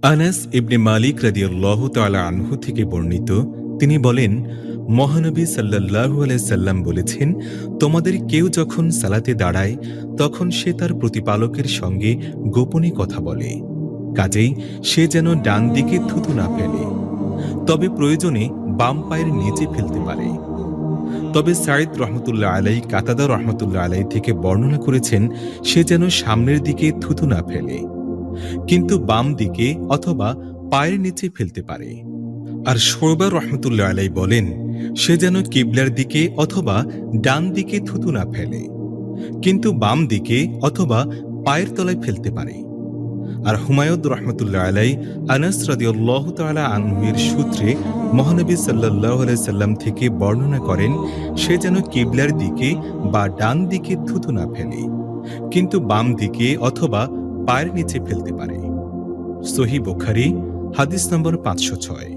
আনাস ইবনে মালিক রাদিয়াল্লাহু তাআলা আনহু থেকে বর্ণিত, তিনি বলেন, মহানবী সাল্লাল্লাহু আলাইহি সাল্লাম বলেছেন, তোমাদের কেউ যখন সালাতে দাঁড়ায় তখন সে তার প্রতিপালকের সঙ্গে গোপনে কথা বলে, কাজেই সে যেন ডান দিকে থুতু না ফেলে, তবে প্রয়োজনে বাম পায়ের নিচে ফেলতে পারে। তবে সাঈদ রহমতুল্লাহ আলাই কাতাদা রহমতুল্লাহ আলাই থেকে বর্ণনা করেছেন, সে যেন সামনের দিকে থুতু না ফেলে, কিন্তু বাম দিকে অথবা পায়ের নিচে ফেলতে পারে। আর শোবা রহমতুল্লাহ আলাই বলেন, সে যেন কিবলার দিকে অথবা ডান দিকে থুতু না ফেলে, কিন্তু বাম দিকে অথবা পায়ের তলায় ফেলতে পারে। আর হুমায়ুদ রহমতুল্লাহ আলাই আনাস রাদিয়াল্লাহু তাআলা আনহু-এর সূত্রে মহানবী সাল্লাল্লাহু আলাইহি সাল্লাম থেকে বর্ণনা করেন, সে যেন কিবলার দিকে বা ডান দিকে থুতু না ফেলে, কিন্তু বাম দিকে অথবা পায়ের নিচে ফেলতে পারে। সহিহ বুখারী হাদিস নম্বর 506।